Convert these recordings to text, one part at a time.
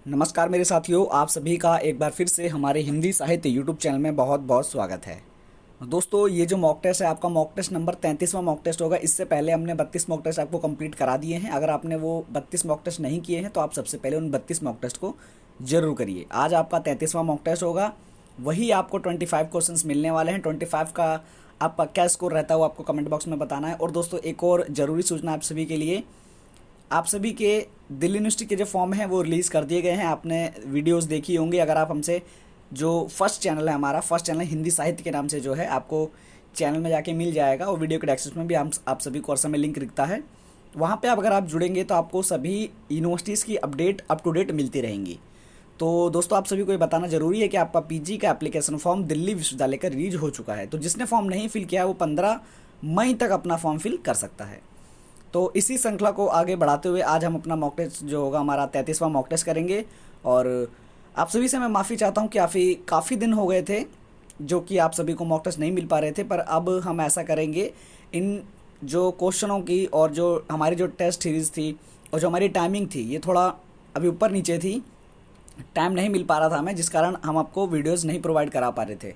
नमस्कार मेरे साथियों, आप सभी का एक बार फिर से हमारे हिंदी साहित्य यूट्यूब चैनल में बहुत बहुत स्वागत है। दोस्तों, ये जो मॉक टेस्ट है आपका मॉक टेस्ट नंबर 33वां मॉक टेस्ट होगा। इससे पहले हमने 32 मॉक टेस्ट आपको कंप्लीट करा दिए हैं। अगर आपने वो 32 मॉक टेस्ट नहीं किए हैं तो आप सबसे पहले उन 32 मॉक टेस्ट को जरूर करिए। आज आपका 33वां मॉक टेस्ट होगा। वही आपको 25 क्वेश्चन मिलने वाले हैं। 25 का आपका क्या स्कोर रहता है वो आपको कमेंट बॉक्स में बताना है। और दोस्तों, एक और ज़रूरी सूचना आप सभी के लिए, आप सभी के दिल्ली यूनिवर्सिटी के जो फॉर्म हैं वो रिलीज़ कर दिए गए हैं। आपने वीडियोस देखी होंगी। अगर आप हमसे जो फर्स्ट चैनल है, हमारा फर्स्ट चैनल हिंदी साहित्य के नाम से जो है, आपको चैनल में जाके मिल जाएगा। और वीडियो के डिस्क्रिप्शन में भी आप सभी कोर्स में लिंक दिखता है। वहाँ पे अगर आप जुड़ेंगे तो आपको सभी यूनिवर्सिटीज़ की अपडेट अप टू डेट मिलती रहेंगी। तो दोस्तों, आप सभी को ये बताना ज़रूरी है कि आपका पीजी का एप्लीकेशन फॉर्म दिल्ली विश्वविद्यालय का रिलीज हो चुका है। तो जिसने फॉर्म नहीं फिल किया वो 15 मई तक अपना फॉर्म फिल कर सकता है। तो इसी श्रृंखला को आगे बढ़ाते हुए आज हम अपना मॉक टेस्ट जो होगा हमारा 33वां मॉक टेस्ट करेंगे। और आप सभी से मैं माफ़ी चाहता हूँ कि काफ़ी दिन हो गए थे जो कि आप सभी को मॉक टेस्ट नहीं मिल पा रहे थे। पर अब हम ऐसा करेंगे, इन जो क्वेश्चनों की और जो हमारी जो टेस्ट सीरीज़ थी और जो हमारी टाइमिंग थी, ये थोड़ा अभी ऊपर नीचे थी। टाइम नहीं मिल पा रहा था हमें, जिस कारण हम आपको वीडियोज़ नहीं प्रोवाइड करा पा रहे थे।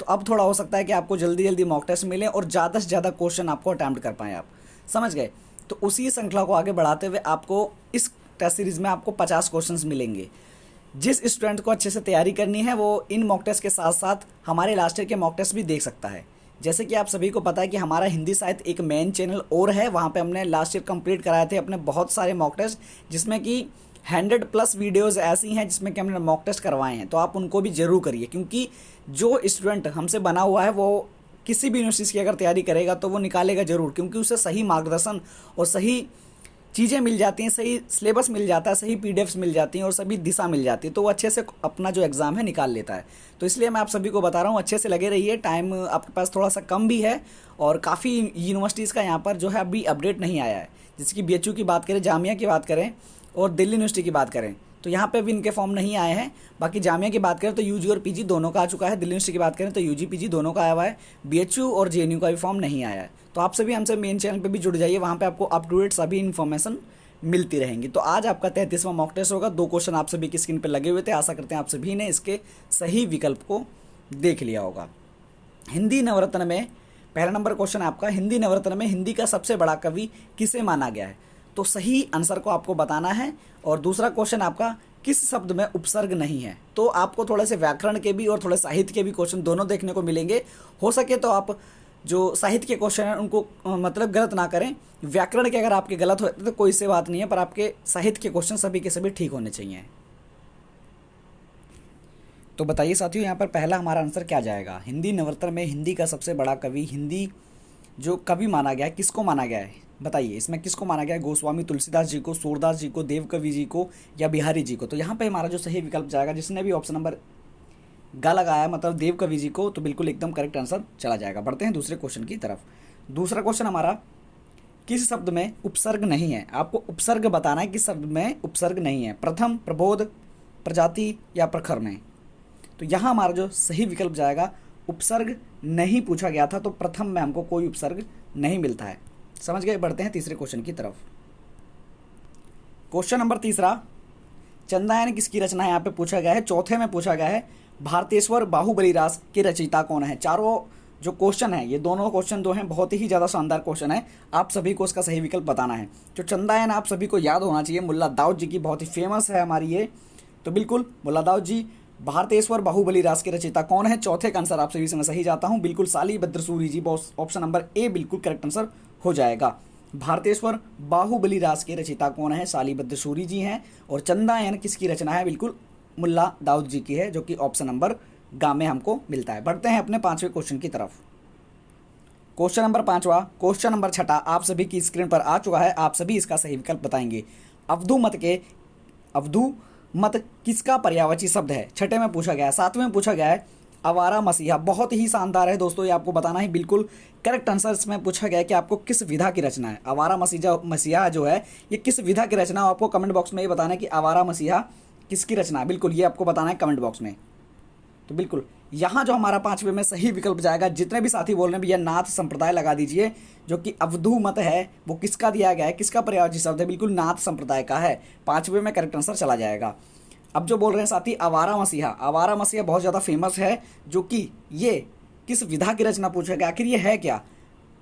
तो अब थोड़ा हो सकता है कि आपको जल्दी जल्दी मॉक टेस्ट मिले और ज़्यादा से ज़्यादा क्वेश्चन आपको अटैम्प्ट कर पाएँ आप। समझ गए? तो उसी श्रृंखला को आगे बढ़ाते हुए आपको इस टेस्ट सीरीज़ में आपको 50 क्वेश्चंस मिलेंगे। जिस स्टूडेंट को अच्छे से तैयारी करनी है वो इन मॉक टेस्ट के साथ साथ हमारे लास्ट ईयर के मॉक टेस्ट भी देख सकता है। जैसे कि आप सभी को पता है कि हमारा हिंदी साहित्य एक मेन चैनल और है। वहाँ पे हमने लास्ट ईयर कंप्लीट कराए थे अपने बहुत सारे मॉक टेस्ट, जिसमें कि 100+ वीडियोज़ ऐसी हैं जिसमें कि हमने मॉक टेस्ट करवाए हैं। तो आप उनको भी ज़रूर करिए, क्योंकि जो स्टूडेंट हमसे बना हुआ है वो किसी भी यूनिवर्सिटी की अगर तैयारी करेगा तो वो निकालेगा ज़रूर, क्योंकि उसे सही मार्गदर्शन और सही चीज़ें मिल जाती हैं, सही सिलेबस मिल जाता है, सही पीडीएफ्स मिल जाती हैं और सभी दिशा मिल जाती है। तो वो अच्छे से अपना जो एग्ज़ाम है निकाल लेता है। तो इसलिए मैं आप सभी को बता रहा हूँ, अच्छे से लगे रहिए। टाइम आपके पास थोड़ा सा कम भी है और काफ़ी यूनिवर्सिटीज़ का यहाँ पर जो है अभी अपडेट नहीं आया है। जैसे कि बीएचयू की बात करें, जामिया की बात करें और दिल्ली यूनिवर्सिटी की बात करें तो यहाँ पे भी इनके फॉर्म नहीं आए हैं। बाकी जामिया की बात करें तो यूजी और पीजी दोनों का आ चुका है। दिल्ली यूनिवर्सिटी की बात करें तो यूजी पीजी दोनों का आया हुआ है। बीएचयू और जेएनयू का भी फॉर्म नहीं आया है। तो आप सभी हमसे मेन चैनल पे भी जुड़ जाइए, वहाँ पे आपको अप टू डेट सभी इन्फॉर्मेशन मिलती रहेंगी। तो आज आपका 33वां मॉक टेस्ट होगा। 2 क्वेश्चन आप सभी की स्क्रीन पर लगे हुए थे। आशा करते हैं आप सभी ने इसके सही विकल्प को देख लिया होगा। हिंदी नवरत्न में पहला नंबर क्वेश्चन है आपका, हिंदी नवरत्न में हिंदी का सबसे बड़ा कवि किसे माना गया है? तो सही आंसर को आपको बताना है। और दूसरा क्वेश्चन आपका, किस शब्द में उपसर्ग नहीं है? तो आपको थोड़े से व्याकरण के भी और थोड़े साहित्य के भी क्वेश्चन दोनों देखने को मिलेंगे। हो सके तो आप जो साहित्य के क्वेश्चन हैं उनको मतलब गलत ना करें। व्याकरण के अगर आपके गलत होते तो कोई से बात नहीं है, पर आपके साहित्य के क्वेश्चन सभी के सभी ठीक होने चाहिए। तो बताइए साथियों, यहाँ पर पहला हमारा आंसर क्या जाएगा? हिंदी नवरत्न में हिंदी का सबसे बड़ा कवि, हिंदी जो कवि माना गया है, किसको माना गया है? बताइए, इसमें किसको माना गया है? गोस्वामी तुलसीदास जी को, सूरदास जी को, देवकवि जी को या बिहारी जी को? तो यहाँ पे हमारा जो सही विकल्प जाएगा, जिसने भी ऑप्शन नंबर गा लगाया मतलब देवकवि जी को, तो बिल्कुल एकदम करेक्ट आंसर चला जाएगा। बढ़ते हैं दूसरे क्वेश्चन की तरफ। दूसरा क्वेश्चन हमारा, किस शब्द में उपसर्ग नहीं है? आपको उपसर्ग बताना है किस शब्द में उपसर्ग नहीं है। प्रथम, प्रबोध, प्रजाति या प्रखर में? तो यहाँ हमारा जो सही विकल्प जाएगा, उपसर्ग नहीं पूछा गया था तो प्रथम में हमको कोई उपसर्ग नहीं मिलता है। समझ गए? बढ़ते हैं तीसरे क्वेश्चन की तरफ। क्वेश्चन नंबर तीसरा, चंदायन किसकी रचना है यहाँ पे पूछा गया है। चौथे में पूछा गया है, भारतेश्वर बाहुबली रास के रचयिता कौन है? चारों जो क्वेश्चन है, ये दोनों क्वेश्चन दो हैं, बहुत ही ज़्यादा शानदार क्वेश्चन है। आप सभी को इसका सही विकल्प बताना है। जो चंदायन आप सभी को याद होना चाहिए, मुल्ला दाऊद जी की बहुत ही फेमस है हमारी ये। तो बिल्कुल मुल्ला दाऊद जी। भारतेश्वर बाहुबली रास के रचयिता कौन है? चौथे का आंसर आप सभी से मैं सही जाता हूँ, बिल्कुल शालिभद्र सूरी जी। ऑप्शन नंबर ए बिल्कुल करेक्ट आंसर हो जाएगा। भारतेश्वर बाहुबली रास के रचयिता कौन है? शालिभद्र सूरी जी हैं। और चंदायन किसकी रचना है? बिल्कुल मुल्ला दाऊद जी की है, जो कि ऑप्शन नंबर गा में हमको मिलता है। बढ़ते हैं अपने 5वें क्वेश्चन की तरफ। क्वेश्चन नंबर 5वां, क्वेश्चन नंबर 6 आप सभी की स्क्रीन पर आ चुका है। आप सभी इसका सही विकल्प बताएंगे। अवधू मत किसका पर्यायवाची शब्द है? 6 में पूछा गया है। 7वें में पूछा गया है, आवारा मसीहा। बहुत ही शानदार है दोस्तों, ये आपको बताना है। बिल्कुल करेक्ट आंसर इसमें पूछा गया है कि आपको किस विधा की रचना है। आवारा मसीहा जो है ये किस विधा की रचना है? आपको कमेंट बॉक्स में ये बताना है कि आवारा मसीहा किसकी रचना है। बिल्कुल ये आपको बताना है कमेंट बॉक्स में। तो बिल्कुल यहाँ जो हमारा 5वें में सही विकल्प जाएगा, जितने भी साथी बोल रहे हैं भैया नाथ संप्रदाय लगा दीजिए, जो कि अवधू मत है वो किसका दिया गया है, किसका पर्यायवाची शब्द है? बिल्कुल नाथ संप्रदाय का है। 5वें में करेक्ट आंसर चला जाएगा। अब जो बोल रहे हैं साथी आवारा मसीहा, आवारा मसीहा बहुत ज़्यादा फेमस है, जो कि ये किस विधा की रचना पूछा गया, आखिर ये है क्या?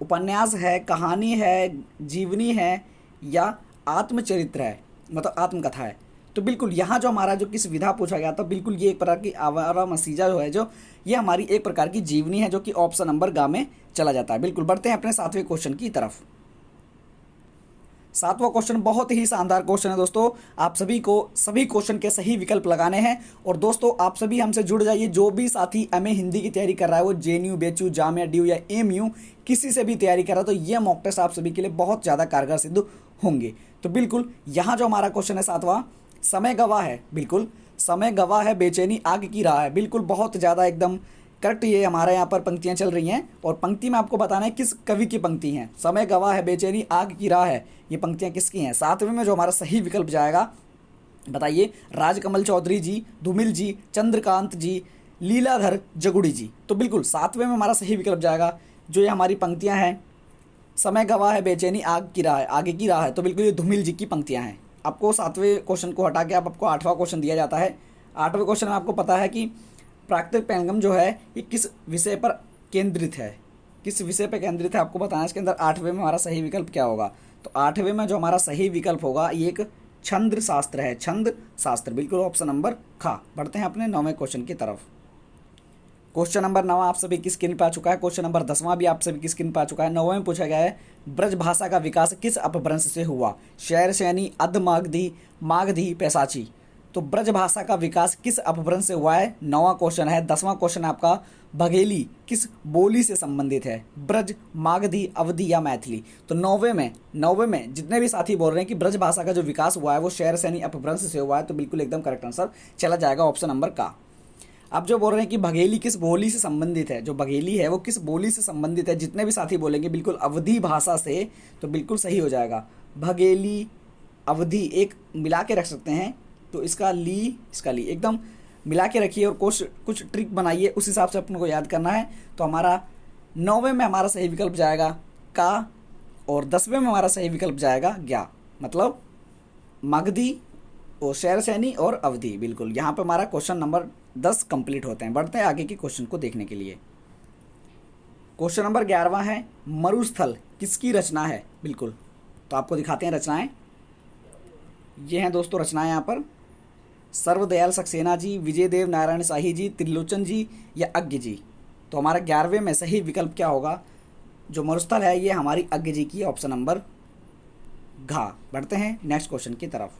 उपन्यास है, कहानी है, जीवनी है, या आत्मचरित्र है, मतलब आत्मकथा है? तो बिल्कुल यहाँ जो हमारा जो किस विधा पूछा गया था, बिल्कुल ये एक प्रकार की आवारा मसीहा जो है, जो ये हमारी एक प्रकार की जीवनी है, जो कि ऑप्शन नंबर ग में चला जाता है। बिल्कुल बढ़ते हैं अपने 7वें क्वेश्चन की तरफ। 7वां क्वेश्चन बहुत ही शानदार क्वेश्चन है दोस्तों। आप सभी को सभी क्वेश्चन के सही विकल्प लगाने हैं। और दोस्तों आप सभी हमसे जुड़ जाइए, जो भी साथी एमए हिंदी की तैयारी कर रहा है, वो जेएनयू, बीएचयू, जामिया, डीयू या एमयू किसी से भी तैयारी कर रहा है, तो ये मॉक टेस्ट आप सभी के लिए बहुत ज़्यादा कारगर सिद्ध होंगे। तो बिल्कुल यहाँ जो हमारा क्वेश्चन है 7वां, समय गवाह है, बिल्कुल समय गवाह है, बेचैनी आग की राह है, बिल्कुल बहुत ज़्यादा एकदम करेक्ट ये हमारे यहाँ पर पंक्तियाँ चल रही हैं। और पंक्ति में आपको बताना है किस कवि की पंक्ति हैं। समय गवाह है, बेचैनी आग की राह है, ये पंक्तियाँ किसकी हैं? 7वें में जो हमारा सही विकल्प जाएगा, बताइए, राजकमल चौधरी जी, धूमिल जी, चंद्रकांत जी, लीलाधर जगुड़ी जी। तो बिल्कुल 7वें में हमारा सही विकल्प जाएगा, जो ये हमारी पंक्तियाँ हैं, समय गवाह है, बेचैनी आग की राह है, आगे की राह है, तो बिल्कुल ये धूमिल जी की पंक्तियाँ हैं। आपको 7वें क्वेश्चन को हटा के अब आपको 8वां क्वेश्चन दिया जाता है। 8वें क्वेश्चन में आपको पता है कि प्राकृतिक पैंगम जो है ये किस विषय पर केंद्रित है, किस विषय पर केंद्रित है आपको बताना है। इसके अंदर 8वें में हमारा सही विकल्प क्या होगा? तो 8वें में जो हमारा सही विकल्प होगा ये एक छंद शास्त्र है, छंद शास्त्र, बिल्कुल ऑप्शन नंबर खा। बढ़ते हैं अपने 9वें क्वेश्चन की तरफ। क्वेश्चन नंबर 9 आप सभी की स्क्रीन पर आ चुका है। क्वेश्चन नंबर 10वां भी आप सभी की स्क्रीन पर आ चुका है। 9वें में पूछा गया है, ब्रज भाषा का विकास किस अपभ्रंश से हुआ? शैर सैनी, अध मागधी, मागधी, पैसाची। तो ब्रज भाषा का विकास किस अपभ्रंश से हुआ है? 9वां क्वेश्चन है। 10वां क्वेश्चन आपका, बघेली किस बोली से संबंधित है? ब्रज, मागधी, अवधी या मैथिली। तो 9वें में जितने भी साथी बोल रहे हैं कि ब्रज भाषा का जो विकास हुआ है वो शैर सैनी अपभ्रंश से हुआ है, तो बिल्कुल एकदम करेक्ट आंसर चला जाएगा ऑप्शन नंबर का। अब जो बोल रहे हैं कि बघेली किस बोली से संबंधित है, जो बघेली है वो किस बोली से संबंधित है, जितने भी साथी बोलेंगे बिल्कुल अवधी भाषा से, तो बिल्कुल सही हो जाएगा। बघेली, अवधी एक मिला के रख सकते हैं, तो इसका ली एकदम मिला के रखिए और कुछ ट्रिक बनाइए, उस हिसाब से अपने को याद करना है। तो हमारा 9वें में हमारा सही विकल्प जाएगा का, और 10वें में हमारा सही विकल्प जाएगा ज्ञा, मतलब मगधी और शैर सैनी और अवधि। बिल्कुल यहाँ पे हमारा क्वेश्चन नंबर 10 कंप्लीट होते हैं। बढ़ते हैं आगे के क्वेश्चन को देखने के लिए। क्वेश्चन नंबर 11वां है, मरुस्थल किसकी रचना है? बिल्कुल, तो आपको दिखाते हैं रचनाएं। ये हैं दोस्तों रचनाएं यहाँ पर, सर्वदयाल सक्सेना जी, विजय देव नारायण शाही जी, त्रिलोचन जी या अज्ञ जी। तो हमारा 11वें में सही विकल्प क्या होगा? जो मरुस्थल है ये हमारी अज्ञ जी की, ऑप्शन नंबर घा। बढ़ते हैं नेक्स्ट क्वेश्चन की तरफ।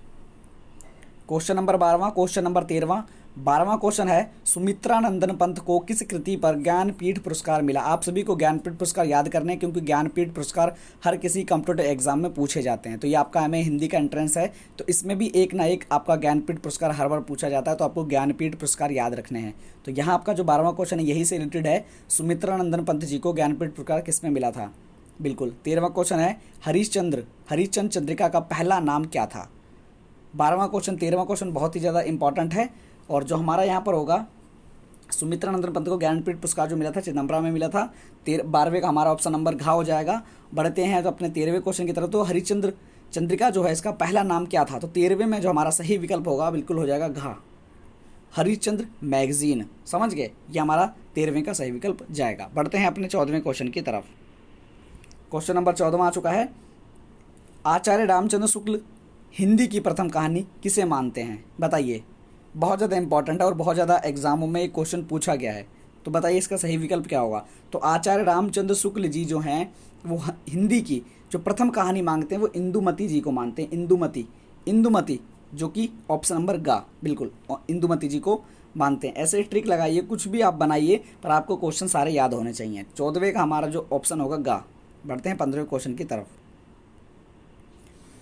क्वेश्चन नंबर 12वां, क्वेश्चन नंबर 13वां। 12वां क्वेश्चन है, सुमित्रानंदन पंत को किस कृति पर ज्ञानपीठ पुरस्कार मिला? आप सभी को ज्ञानपीठ पुरस्कार याद करने हैं, क्योंकि ज्ञानपीठ पुरस्कार हर किसी कंप्यूटर एग्जाम में पूछे जाते हैं। तो ये आपका एमए हिंदी का एंट्रेंस है, तो इसमें भी एक ना एक आपका ज्ञानपीठ पुरस्कार हर बार पूछा जाता है, तो आपको ज्ञानपीठ पुरस्कार याद रखने हैं। तो यहाँ आपका जो 12वां क्वेश्चन है यही से रिलेटेड है, सुमित्रानंदन पंत जी को ज्ञानपीठ पुरस्कार किसमें मिला था? बिल्कुल। 13वां क्वेश्चन है, हरिश्चंद्र चंद्रिका का पहला नाम क्या था? 12वां क्वेश्चन 13वां क्वेश्चन बहुत ही ज़्यादा इंपॉर्टेंट है। और जो हमारा यहाँ पर होगा, सुमित्रानंदन पंत को ज्ञानपीठ पुरस्कार जो मिला था चिदम्बरा में मिला था। 12वें का हमारा ऑप्शन नंबर घा हो जाएगा। बढ़ते हैं तो अपने 13वें क्वेश्चन की तरफ। तो हरिश्चंद्र चंद्रिका जो है इसका पहला नाम क्या था? तो 13वें में जो हमारा सही विकल्प होगा बिल्कुल हो जाएगा घा, हरिश्चंद्र मैगजीन। समझ गए, ये हमारा 13वें का सही विकल्प जाएगा। बढ़ते हैं अपने 14वें क्वेश्चन की तरफ। क्वेश्चन नंबर 14वां आ चुका है, आचार्य रामचंद्र शुक्ल हिंदी की प्रथम कहानी किसे मानते हैं? बताइए, बहुत ज़्यादा इंपॉर्टेंट है और बहुत ज़्यादा एग्जामों में एक क्वेश्चन पूछा गया है। तो बताइए इसका सही विकल्प क्या होगा? तो आचार्य रामचंद्र शुक्ल जी जो हैं वो हिंदी की जो प्रथम कहानी मांगते हैं वो इंदुमती जी को मानते हैं। इंदुमती जो कि ऑप्शन नंबर गा, बिल्कुल इंदुमती जी को मानते हैं। ऐसे ट्रिक लगाइए, कुछ भी आप बनाइए, पर आपको क्वेश्चन सारे याद होने चाहिए। 14वें का हमारा जो ऑप्शन होगा गा। बढ़ते हैं 15वें क्वेश्चन की तरफ।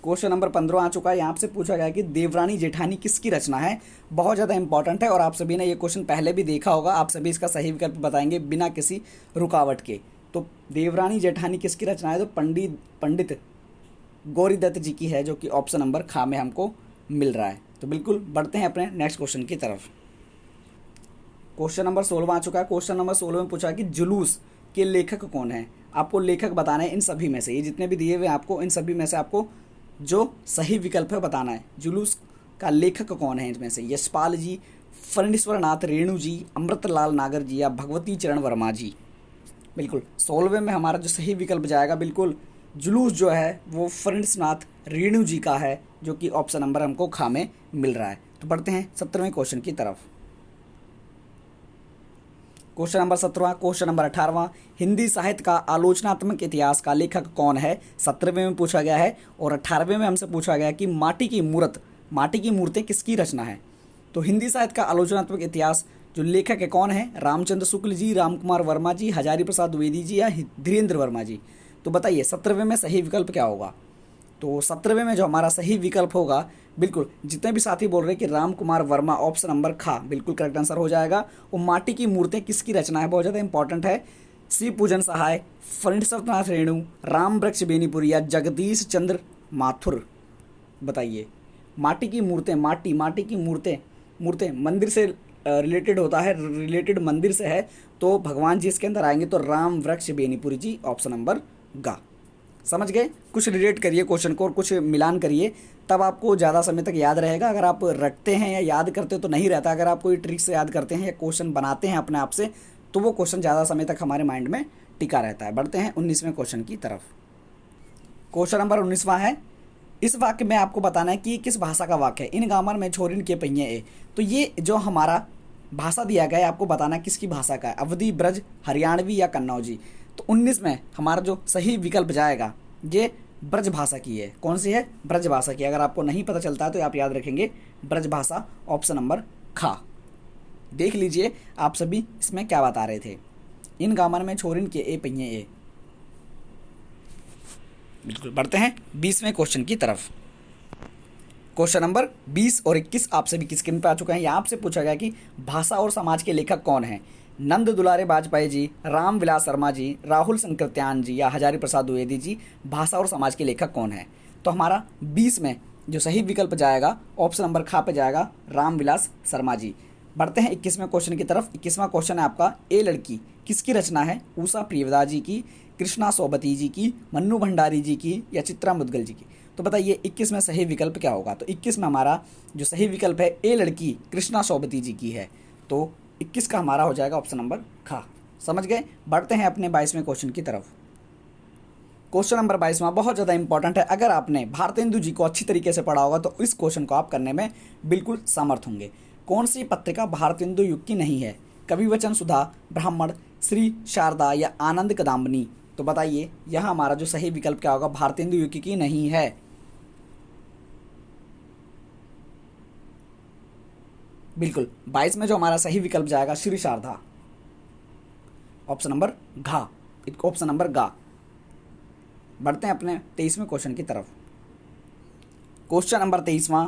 क्वेश्चन नंबर 15 आ चुका है। यहाँ से पूछा गया कि देवरानी जेठानी किसकी रचना है? बहुत ज़्यादा इंपॉर्टेंट है और आप सभी ने ये क्वेश्चन पहले भी देखा होगा। आप सभी इसका सही विकल्प बताएंगे बिना किसी रुकावट के। तो देवरानी जेठानी किसकी रचना है? तो पंडित गौरीदत्त जी की है, जो कि ऑप्शन नंबर खा में हमको मिल रहा है। तो बिल्कुल बढ़ते हैं अपने नेक्स्ट क्वेश्चन की तरफ। क्वेश्चन नंबर 16 आ चुका है। क्वेश्चन नंबर 16 में पूछा कि जुलूस के लेखक कौन है? आपको लेखक बताना है इन सभी में से, ये जितने भी दिए हुए आपको इन सभी में से आपको जो सही विकल्प है बताना है। जुलूस का लेखक कौन है इनमें से? यशपाल जी, फणीश्वर नाथ रेणु जी, अमृतलाल नागर जी या भगवती चरण वर्मा जी? बिल्कुल 16वें में हमारा जो सही विकल्प जाएगा, बिल्कुल जुलूस जो है वो फणीश्वर नाथ रेणु जी का है, जो कि ऑप्शन नंबर हमको खा में मिल रहा है। तो बढ़ते हैं 17वें क्वेश्चन की तरफ। क्वेश्चन नंबर 17वां, क्वेश्चन नंबर 18वां, हिंदी साहित्य का आलोचनात्मक इतिहास का लेखक कौन है? 17वें में पूछा गया है और 18वें में हमसे पूछा गया कि माटी की मूर्तें किसकी रचना है? तो हिंदी साहित्य का आलोचनात्मक इतिहास जो लेखक है कौन है? रामचंद्र शुक्ल जी, राम कुमार वर्मा जी, हजारी प्रसाद द्विवेदी जी या धीरेन्द्र वर्मा जी? तो बताइए 17वें में सही विकल्प क्या होगा? तो 17वें में जो हमारा सही विकल्प होगा, बिल्कुल जितने भी साथी बोल रहे हैं कि राम कुमार वर्मा, ऑप्शन नंबर खा बिल्कुल करेक्ट आंसर हो जाएगा। और माटी की मूर्तें किसकी रचना है, बहुत ज़्यादा इंपॉर्टेंट है। श्री पूजन सहाय, फणीश्वर नाथ रेणु, राम वृक्ष बेनीपुरी या जगदीश चंद्र माथुर? बताइए माटी की मूर्तें, माटी की मूर्तें मंदिर से रिलेटेड होता है, रिलेटेड मंदिर से है, तो भगवान जी इसके अंदर आएंगे, तो राम वृक्ष बेनीपुरी जी, ऑप्शन नंबर गा। समझ गए? कुछ रिलेट करिए क्वेश्चन को और कुछ मिलान करिए, तब आपको ज़्यादा समय तक याद रहेगा। अगर आप रटते हैं या याद करते हो तो नहीं रहता। अगर आप कोई ट्रिक से याद करते हैं या क्वेश्चन बनाते हैं अपने आप से, तो वो क्वेश्चन ज़्यादा समय तक हमारे माइंड में टिका रहता है। बढ़ते हैं 19वें क्वेश्चन की तरफ। क्वेश्चन नंबर 19वां है, इस वाक्य में आपको बताना है कि किस भाषा का वाक्य है। इन गामर में छोरिन के पहिए ए। तो ये जो हमारा भाषा दिया गया है, आपको बताना है किसकी भाषा का है, अवधी, ब्रज, हरियाणवी या कन्नौजी? तो 19 में हमारा जो सही विकल्प जाएगा ये ब्रज भाषा की है। कौन सी है? ब्रज भाषा की। अगर आपको नहीं पता चलता है तो आप याद रखेंगे ब्रज भाषा, ऑप्शन नंबर खा। देख लीजिए आप सभी इसमें क्या बता रहे थे। इन गामन में छोरिन के ए पहिए ए। बिल्कुल। बढ़ते हैं 20वें क्वेश्चन की तरफ। क्वेश्चन नंबर 20 और 21 आप सभी की स्क्रीन पर आ चुके हैं। यहाँ आपसे पूछा गया कि भाषा और समाज के लेखक कौन हैं? नंद दुलारे वाजपेयी जी, राम विलास शर्मा जी, राहुल संकृत्यान जी या हजारी प्रसाद द्विवेदी जी? भाषा और समाज के लेखक कौन है? तो हमारा 20 में जो सही विकल्प जाएगा, ऑप्शन नंबर खा पे जाएगा, राम विलास शर्मा जी। बढ़ते हैं 21वें क्वेश्चन की तरफ। 21वां क्वेश्चन है आपका, ए लड़की किसकी रचना है? उषा प्रियवदा जी की, कृष्णा सोबती जी की, मन्नू भंडारी जी की या चित्रा मुदगल जी की? तो बताइए 21 में सही विकल्प क्या होगा? तो 21 में हमारा जो सही विकल्प है, ए लड़की कृष्णा सोबती जी की है। तो 21 का हमारा हो जाएगा ऑप्शन नंबर खा। समझ गए? बढ़ते हैं अपने 22वें क्वेश्चन की तरफ। क्वेश्चन नंबर 22वां बहुत ज़्यादा इंपॉर्टेंट है। अगर आपने भारतेंदु जी को अच्छी तरीके से पढ़ा होगा तो इस क्वेश्चन को आप करने में बिल्कुल समर्थ होंगे। कौन सी पत्रिका भारतेंदु युग की नहीं है? कवि वचन सुधा, ब्राह्मण, श्री शारदा या आनंद कदाम्बनी? तो बताइए यह हमारा जो सही विकल्प क्या होगा? भारतेंदु युग की नहीं है। बिल्कुल 22 में जो हमारा सही विकल्प जाएगा, श्री शारदा, ऑप्शन नंबर घा, ऑप्शन नंबर गा। बढ़ते हैं अपने 23वें क्वेश्चन की तरफ। क्वेश्चन नंबर 23वां,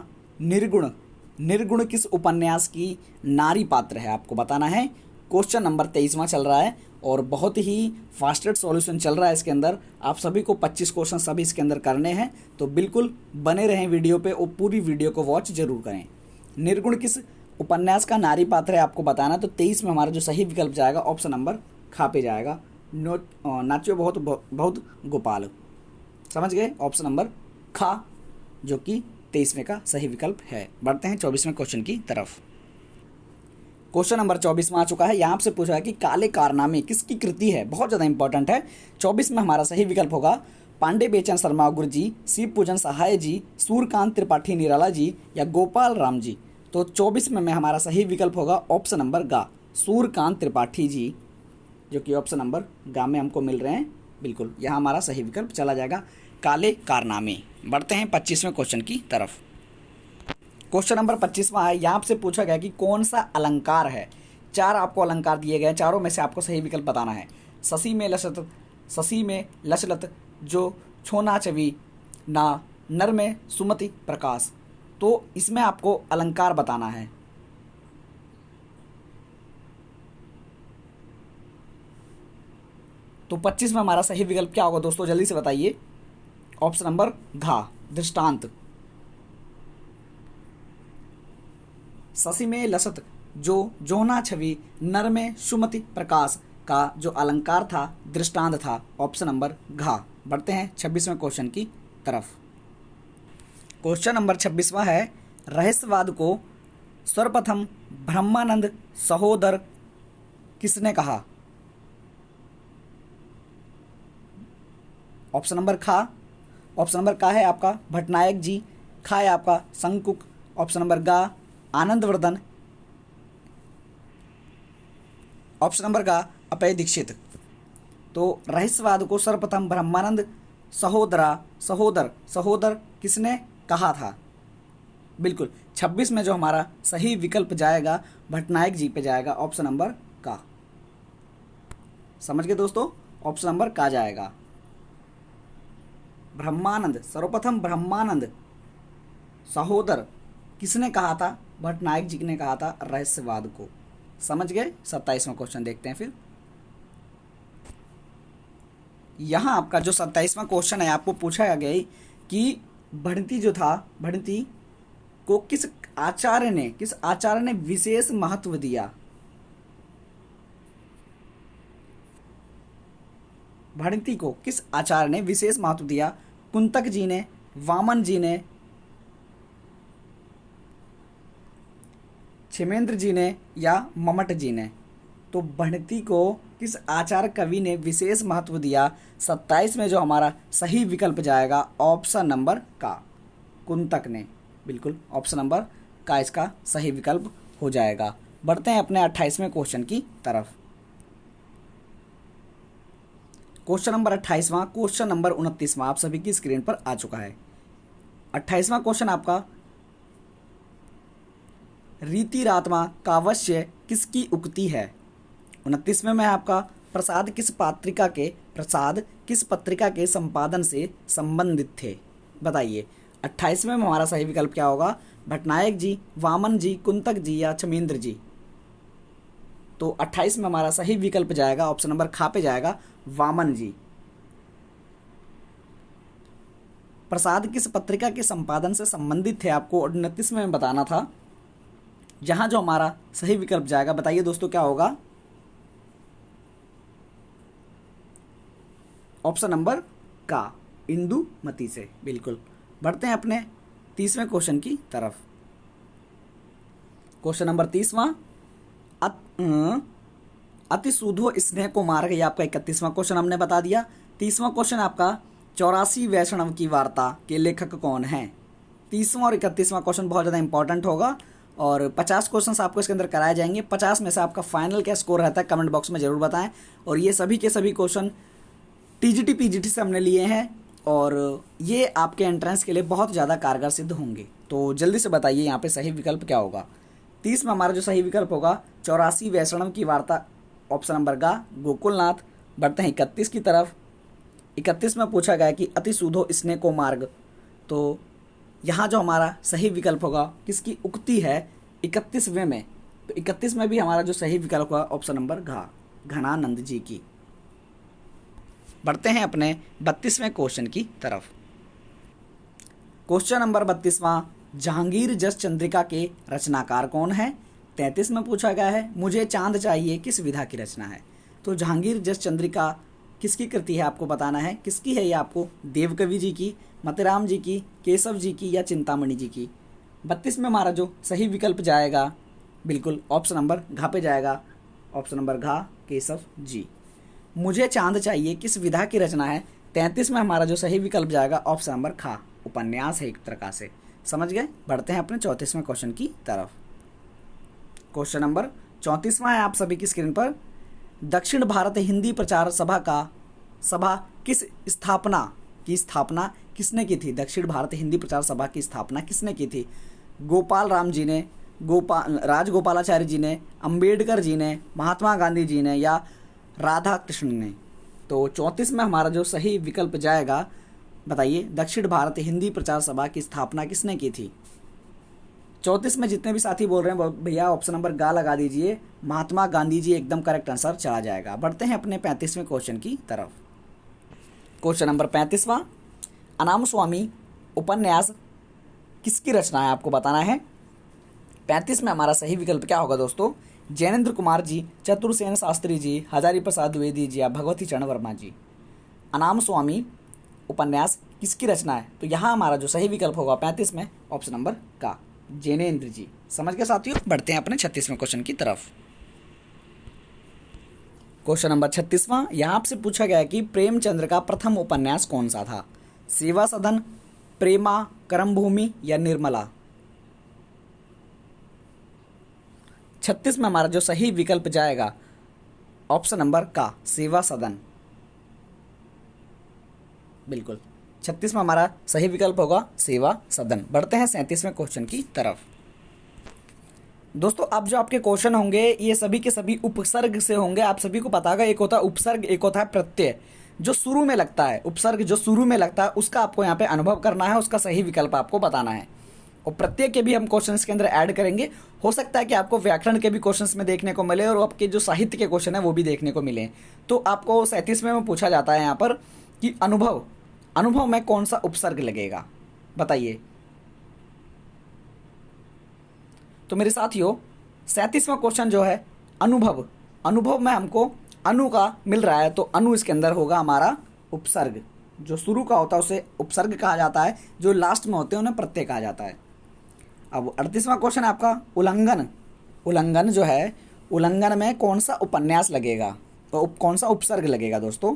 निर्गुण किस उपन्यास की नारी पात्र है? आपको बताना है। क्वेश्चन नंबर 23वां चल रहा है और बहुत ही फास्टेस्ट सॉल्यूशन चल रहा है इसके अंदर। आप सभी को 25 क्वेश्चन सभी इसके अंदर करने हैं, तो बिल्कुल बने रहें वीडियो पे और पूरी वीडियो को वॉच जरूर करें। निर्गुण किस उपन्यास का नारी पात्र है आपको बताना। तो 23 में हमारा जो सही विकल्प जाएगा, ऑप्शन नंबर खा पे जाएगा, नाच्यो बहुत गोपाल। समझ गए? ऑप्शन नंबर खा जो कि 23वें का सही विकल्प है। बढ़ते हैं 24वें क्वेश्चन की तरफ। क्वेश्चन नंबर 24 में आ चुका है। यहाँ आपसे पूछा है कि काले कारनामे किसकी कृति है? बहुत ज़्यादा इंपॉर्टेंट है। 24 में हमारा सही विकल्प होगा पांडे बेचन शर्मा गुरु जी, शिव पूजन सहाय जी, सूर्यकांत त्रिपाठी निराला जी या गोपाल राम जी? तो 24 में हमारा सही विकल्प होगा ऑप्शन नंबर गा, सूर्यकांत त्रिपाठी जी, जो कि ऑप्शन नंबर गा में हमको मिल रहे हैं। बिल्कुल यहाँ हमारा सही विकल्प चला जाएगा काले कारनामे। बढ़ते हैं 25वें क्वेश्चन की तरफ। क्वेश्चन नंबर 25वां है। यहाँ आपसे पूछा गया कि कौन सा अलंकार है? 4 आपको अलंकार दिए गए हैं, चारों में से आपको सही विकल्प बताना है। शशि में लसलत, जो छोना छवि ना, नर में सुमति प्रकाश? तो इसमें आपको अलंकार बताना है। तो 25 में हमारा सही विकल्प क्या होगा दोस्तों? जल्दी से बताइए। ऑप्शन नंबर घा, दृष्टांत। शशि में लसत, जो जोना छवि, नर में सुमति प्रकाश का जो अलंकार था, दृष्टांत था, ऑप्शन नंबर घा। बढ़ते हैं 26वें क्वेश्चन की तरफ। क्वेश्चन नंबर 26वां है। रहस्यवाद को सर्वप्रथम ब्रह्मानंद सहोदर किसने कहा? ऑप्शन नंबर का है आपका भटनायक जी, खा है आपका शंकुक, ऑप्शन नंबर गा आनंदवर्धन, ऑप्शन नंबर का अभय दीक्षित। तो रहस्यवाद को सर्वप्रथम ब्रह्मानंद सहोदर किसने कहा था? बिल्कुल 26 में जो हमारा सही विकल्प जाएगा भटनायक जी पे जाएगा, ऑप्शन नंबर का। समझ गए दोस्तों, ऑप्शन नंबर का जाएगा। सर्वप्रथम ब्रह्मानंद सहोदर किसने कहा था? भटनायक जी ने कहा था रहस्यवाद को। समझ गए। 27वां क्वेश्चन देखते हैं फिर। यहां आपका जो 27वां क्वेश्चन है आपको पूछा गया है कि भणिति को किस आचार्य ने विशेष महत्व दिया? भणिति को किस आचार्य ने विशेष महत्व दिया? कुंतक जी ने, वामन जी ने, क्षेमेंद्र जी ने या मम्मट जी ने? तो भणिति को किस आचार्य कवि ने विशेष महत्व दिया? 27 में जो हमारा सही विकल्प जाएगा ऑप्शन नंबर का, कुंतक ने। बिल्कुल ऑप्शन नंबर का इसका सही विकल्प हो जाएगा। बढ़ते हैं अपने 28वें क्वेश्चन की तरफ। क्वेश्चन नंबर 28वां, क्वेश्चन नंबर 29वां आप सभी की स्क्रीन पर आ चुका है। 28वां क्वेश्चन आपका, रीतिरात्मा काव्य किसकी उक्ति है? 29वें में आपका, प्रसाद किस पत्रिका के संपादन से संबंधित थे? बताइए। 28वें में हमारा सही विकल्प क्या होगा? भटनायक जी, वामन जी, कुंतक जी या क्षेमेंद्र जी? तो 28 में हमारा सही विकल्प जाएगा ऑप्शन नंबर खा पे जाएगा, वामन जी। प्रसाद किस पत्रिका के संपादन से संबंधित थे आपको 29 में बताना था। जहां जो हमारा सही विकल्प जाएगा बताइए दोस्तों क्या होगा? ऑप्शन नंबर का, इंदुमती से। बिल्कुल। बढ़ते हैं अपने 30वें क्वेश्चन की तरफ। क्वेश्चन नंबर 30वां, अति सूधो स्नेह को मार्ग, ये आपका 31वां क्वेश्चन हमने बता दिया। 30वां क्वेश्चन आपका, 84 वैष्णव की वार्ता के लेखक कौन हैं? 30वां और 31वां क्वेश्चन बहुत ज़्यादा इंपॉर्टेंट होगा और 50 क्वेश्चन आपको इसके अंदर कराए जाएंगे। 50 में से आपका फाइनल क्या स्कोर रहता है कमेंट बॉक्स में जरूर बताएं। और ये सभी के सभी क्वेश्चन टीजीटी पीजीटी से हमने लिए हैं और ये आपके एंट्रेंस के लिए बहुत ज़्यादा कारगर सिद्ध होंगे। तो जल्दी से बताइए यहाँ पे सही विकल्प क्या होगा? 30 में हमारा जो सही विकल्प होगा 84 वैष्णव की वार्ता, ऑप्शन नंबर का, गोकुलनाथ। बढ़ते हैं 31 की तरफ। 31 में पूछा गया कि अति सूधो स्नेह को मार्ग, तो यहाँ जो हमारा सही विकल्प होगा किसकी उक्ति है 31वें में? तो 31 में भी हमारा जो सही विकल्प होगा ऑप्शन नंबर घा, घनानंद जी की। बढ़ते हैं अपने 32वें क्वेश्चन की तरफ। क्वेश्चन नंबर 32वां, जहांगीर जस चंद्रिका के रचनाकार कौन है? 33 में पूछा गया है मुझे चांद चाहिए किस विधा की रचना है? तो जहांगीर जस चंद्रिका किसकी कृति है आपको बताना है। किसकी है ये आपको? देवकवि जी की, मतिराम जी की, केशव जी की या चिंतामणि जी की? 32 में हमारा जो सही विकल्प जाएगा बिल्कुल ऑप्शन नंबर घा पे जाएगा, ऑप्शन नंबर घा, केशव जी। मुझे चांद चाहिए किस विधा की रचना है? 33 में हमारा जो सही विकल्प जाएगा ऑप्शन नंबर खा, उपन्यास है एक प्रकार से। समझ गए। बढ़ते हैं अपने 34वें क्वेश्चन की तरफ। क्वेश्चन नंबर 34वां है आप सभी की स्क्रीन पर। दक्षिण भारत हिंदी प्रचार सभा किस स्थापना किसने की थी? दक्षिण भारत हिंदी प्रचार सभा की स्थापना किसने की थी? गोपाल राम जी ने, राजगोपालाचार्य जी ने, अंबेडकर जी ने, महात्मा गांधी जी ने या राधा कृष्ण ने? तो 34 में हमारा जो सही विकल्प जाएगा बताइए, दक्षिण भारत हिंदी प्रचार सभा की स्थापना किसने की थी? 34 में जितने भी साथी बोल रहे हैं भैया ऑप्शन नंबर गा लगा दीजिए, महात्मा गांधी जी एकदम करेक्ट आंसर चला जाएगा। बढ़ते हैं अपने 35वें क्वेश्चन की तरफ। क्वेश्चन नंबर 35वां, अनाम स्वामी उपन्यास किसकी रचना है आपको बताना है। 35 में हमारा सही विकल्प क्या होगा दोस्तों? जैनेन्द्र कुमार जी, चतुर्सेन शास्त्री जी, हजारी प्रसाद द्विवेदी जी या भगवती चरण वर्मा जी? अनाम स्वामी उपन्यास किसकी रचना है? तो यहाँ हमारा जो सही विकल्प होगा 35 में ऑप्शन नंबर का, जैनेन्द्र जी। समझ गए साथियों। बढ़ते हैं अपने 36वें क्वेश्चन की तरफ। क्वेश्चन नंबर 36वां यहाँ आपसे पूछा गया है कि प्रेमचंद्र का प्रथम उपन्यास कौन सा था? सेवा सदन, प्रेमा, कर्मभूमि या निर्मला? 36 में हमारा जो सही विकल्प जाएगा ऑप्शन नंबर का सेवा सदन। बिल्कुल 36 में हमारा सही विकल्प होगा सेवा सदन। बढ़ते हैं 37वें क्वेश्चन की तरफ। दोस्तों अब जो आपके क्वेश्चन होंगे ये सभी के सभी उपसर्ग से होंगे। आप सभी को पता होगा, एक होता है उपसर्ग, एक होता है प्रत्यय। जो शुरू में लगता है, उपसर्ग जो शुरू में लगता है उसका आपको यहाँ पे अनुभव करना है, उसका सही विकल्प आपको बताना है। और प्रत्यय के भी हम क्वेश्चंस के अंदर ऐड करेंगे। हो सकता है कि आपको व्याकरण के भी क्वेश्चंस में देखने को मिले और आपके जो साहित्य के क्वेश्चन है वो भी देखने को मिले। तो आपको 37वें में पूछा जाता है यहाँ पर कि अनुभव में कौन सा उपसर्ग लगेगा, बताइए। तो मेरे साथियों 37वां क्वेश्चन जो है अनुभव में हमको अनु का मिल रहा है, तो अनु इसके अंदर होगा हमारा उपसर्ग। जो शुरू का होता है उसे उपसर्ग कहा जाता है, जो लास्ट में होते हैं उन्हें प्रत्यय कहा जाता है। अब 38वां क्वेश्चन है आपका उल्लंघन जो है, उल्लंघन में कौन सा उपन्यास लगेगा, तो कौन सा उपसर्ग लगेगा दोस्तों?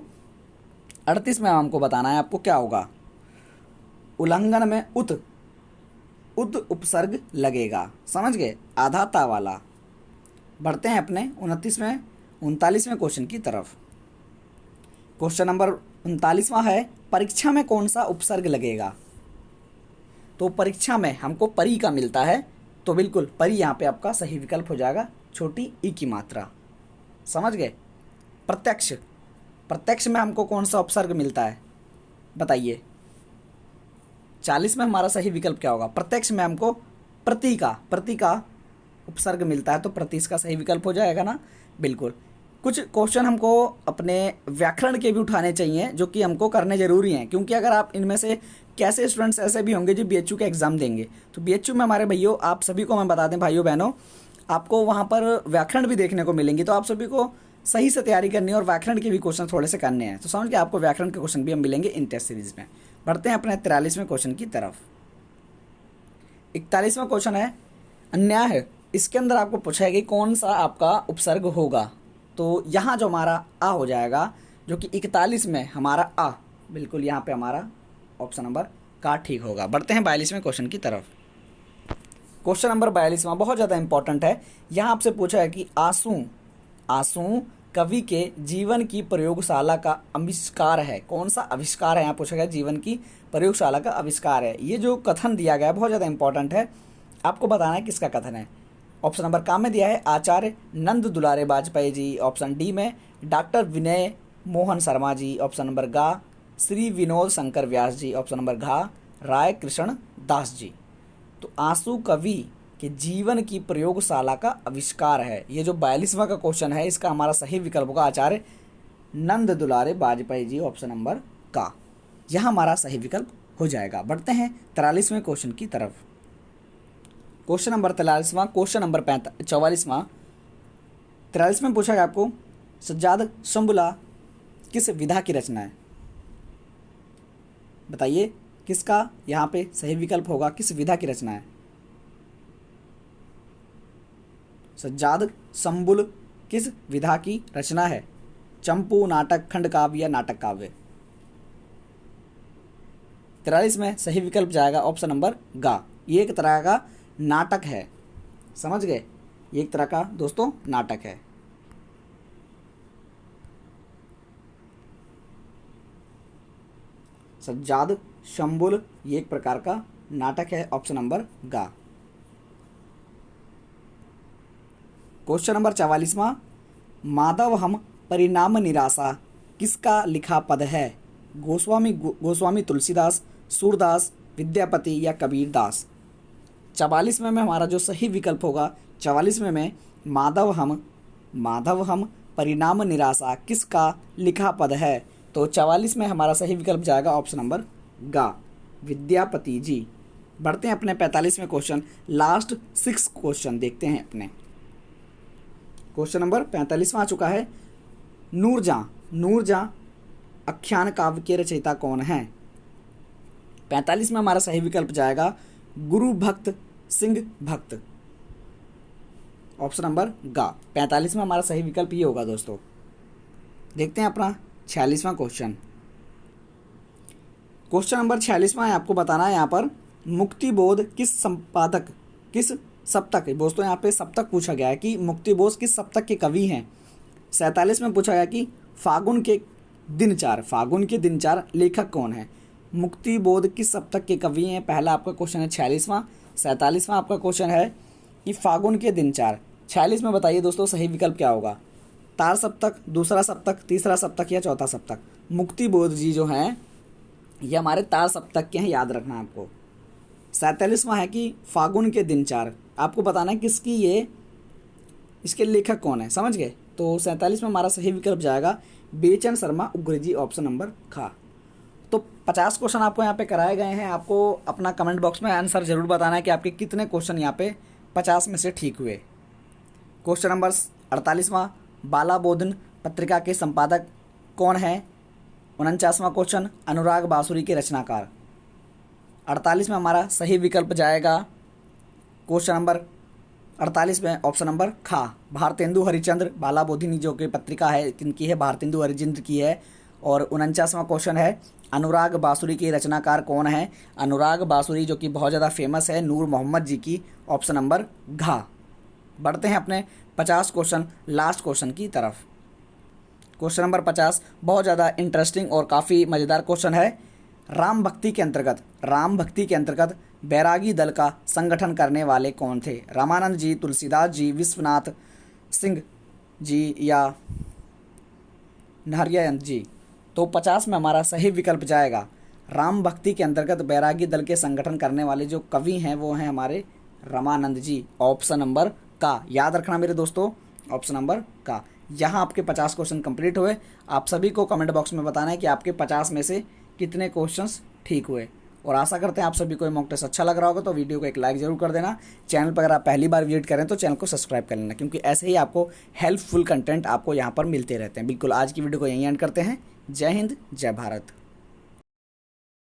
38 में हमको बताना है आपको क्या होगा। उल्लंघन में उत उपसर्ग लगेगा, समझ गए, आधा ता वाला। बढ़ते हैं अपने 39वें क्वेश्चन की तरफ। क्वेश्चन नंबर 39वां है परीक्षा में कौन सा उपसर्ग लगेगा? तो परीक्षा में हमको परी का मिलता है, तो बिल्कुल परी यहाँ पे आपका सही विकल्प हो जाएगा, छोटी ई की मात्रा। समझ गए। प्रत्यक्ष में हमको कौन सा उपसर्ग मिलता है, बताइए। 40 में हमारा सही विकल्प क्या होगा? प्रत्यक्ष में हमको प्रति का उपसर्ग मिलता है, तो प्रति इसका सही विकल्प हो जाएगा ना। बिल्कुल। कुछ क्वेश्चन हमको अपने व्याकरण के भी उठाने चाहिए जो कि हमको करने जरूरी हैं, क्योंकि अगर आप इनमें से कैसे स्टूडेंट्स ऐसे भी होंगे जो बीएचयू का एग्जाम देंगे, तो बीएचयू में हमारे भाइयों आप सभी को मैं बता दें, भाइयों बहनों, आपको वहाँ पर व्याकरण भी देखने को मिलेंगे, तो आप सभी को सही से तैयारी करनी है और व्याकरण के भी क्वेश्चन थोड़े से करने हैं। तो समझ के आपको व्याकरण के क्वेश्चन भी हम मिलेंगे इन टेस्ट सीरीज में। बढ़ते हैं अपने 43वें क्वेश्चन की तरफ। 41वां क्वेश्चन है अन्याय। इसके अंदर आपको पूछा है कि कौन सा आपका उपसर्ग होगा, तो यहाँ जो हमारा आ हो जाएगा, जो कि 41 में हमारा आ, बिल्कुल यहाँ पे हमारा ऑप्शन नंबर का ठीक होगा। बढ़ते हैं 42वें क्वेश्चन की तरफ। क्वेश्चन नंबर 42वां बहुत ज़्यादा इंपॉर्टेंट है। यहाँ आपसे पूछा है कि आंसू कवि के जीवन की प्रयोगशाला का आविष्कार है। कौन सा आविष्कार है, यहाँ पूछा गया जीवन की प्रयोगशाला का आविष्कार है। ये जो कथन दिया गया है बहुत ज़्यादा इंपॉर्टेंट है, आपको बताना है किसका कथन है। ऑप्शन नंबर का में दिया है आचार्य नंद दुलारे वाजपेयी जी, ऑप्शन डी में डॉक्टर विनय मोहन शर्मा जी, ऑप्शन नंबर गा श्री विनोद शंकर व्यास जी, ऑप्शन नंबर घा राय कृष्ण दास जी। तो आंसू कवि के जीवन की प्रयोगशाला का आविष्कार है। ये जो 42वां का क्वेश्चन है इसका हमारा सही विकल्प होगा आचार्य नंद दुलारे वाजपेयी जी, ऑप्शन नंबर का। यह हमारा सही विकल्प हो जाएगा। बढ़ते हैं 43वें क्वेश्चन की तरफ। क्वेश्चन नंबर 43वां, क्वेश्चन नंबर 44वां। 43 में पूछा गया आपको सज्जाद शंबुला किस विधा की रचना है, बताइए किसका यहाँ पे सही विकल्प होगा, किस विधा की रचना है। सज्जाद शंबुल किस विधा की रचना है? चंपू, नाटक, खंड काव्य या नाटक काव्य? 43 में सही विकल्प जाएगा ऑप्शन नंबर गा। ये एक तरह का नाटक है, समझ गए, ये एक तरह का दोस्तों नाटक है। सज्जाद शंबुल ये एक प्रकार का नाटक है, ऑप्शन नंबर गा। क्वेश्चन नंबर 44वां, माधव हम परिणाम निराशा किसका लिखा पद है? गोस्वामी तुलसीदास, सूरदास, विद्यापति या कबीरदास? 44 में हमारा जो सही विकल्प होगा, 44 में माधव हम परिणाम निराशा किसका लिखा पद है? तो 44 में हमारा सही विकल्प जाएगा ऑप्शन नंबर गा, विद्यापति जी। बढ़ते हैं अपने 45वें क्वेश्चन, लास्ट 6 क्वेश्चन देखते हैं अपने। क्वेश्चन नंबर 45वां आ चुका है। नूरजहां आख्यान काव्य के रचयिता कौन है? 45 में हमारा सही विकल्प जाएगा गुरु भक्त सिंह भक्त। ऑप्शन नंबर गा। 45वां हमारा सही विकल्प ये होगा दोस्तों। देखते हैं अपना 46वां क्वेश्चन। क्वेश्चन नंबर 46वां है, आपको बताना है यहाँ पर मुक्तिबोध किस संपादक, किस सप्तक, दोस्तों यहाँ पे सप्तक पूछा गया है कि मुक्तिबोध किस सप्तक के कवि हैं। 47 में पूछा गया कि फागुन के दिन चार, फागुन के दिन चार लेखक कौन है। मुक्तिबोध किस सप्तक के कवि हैं, पहला आपका क्वेश्चन है 46वां। 47वां आपका क्वेश्चन है कि फागुन के दिन चार। 46 में बताइए दोस्तों सही विकल्प क्या होगा। तार सप्तक, दूसरा सप्तक, तीसरा सप्तक या चौथा सप्तक। मुक्तिबोध जी जो हैं ये हमारे तार सप्तक के हैं, याद रखना आपको। 47वां है कि फागुन के दिन चार, आपको बताना है किसकी ये, इसके लेखक कौन है, समझ गए। तो 47 में हमारा सही विकल्प जाएगा बेचन शर्मा उग्र जी, ऑप्शन नंबर खा। तो 50 क्वेश्चन आपको यहाँ पे कराए गए हैं। आपको अपना कमेंट बॉक्स में आंसर जरूर बताना है कि आपके कितने क्वेश्चन यहाँ पे 50 में से ठीक हुए। क्वेश्चन नंबर 48वां, बाला बोधन पत्रिका के संपादक कौन है। 49वां क्वेश्चन, अनुराग बांसुरी के रचनाकार। 48 में हमारा सही विकल्प जाएगा क्वेश्चन नंबर 48 में ऑप्शन नंबर खा, भारतेंदु हरिचंद्र। बाला बोधिनी जो कि पत्रिका है किनकी है, भारतेंदु हरिचंद्र की है। और 49वां क्वेश्चन है अनुराग बांसुरी के रचनाकार कौन है। अनुराग बांसुरी जो कि बहुत ज़्यादा फेमस है, नूर मोहम्मद जी की, ऑप्शन नंबर घा। बढ़ते हैं अपने 50 क्वेश्चन लास्ट क्वेश्चन की तरफ। क्वेश्चन नंबर 50 बहुत ज़्यादा इंटरेस्टिंग और काफ़ी मज़ेदार क्वेश्चन है। राम भक्ति के अंतर्गत, राम भक्ति के अंतर्गत बैरागी दल का संगठन करने वाले कौन थे। रामानंद जी, तुलसीदास जी, विश्वनाथ सिंह जी या नारायण जी। तो 50 में हमारा सही विकल्प जाएगा राम भक्ति के अंतर्गत बैरागी दल के संगठन करने वाले जो कवि हैं वो हैं हमारे रामानंद जी, ऑप्शन नंबर का। याद रखना मेरे दोस्तों, ऑप्शन नंबर का। यहाँ आपके 50 क्वेश्चन कंप्लीट हुए। आप सभी को कमेंट बॉक्स में बताना है कि आपके 50 में से कितने क्वेश्चंस ठीक हुए। और आशा करते हैं आप सभी को ये मॉक टेस्ट अच्छा लग रहा होगा, तो वीडियो को एक लाइक जरूर कर देना। चैनल पर अगर आप पहली बार विजिट करें तो चैनल को सब्सक्राइब कर लेना, क्योंकि ऐसे ही आपको हेल्पफुल कंटेंट आपको यहाँ पर मिलते रहते हैं। बिल्कुल, आज की वीडियो को यहीं एंड करते हैं। जय हिंद, जय भारत।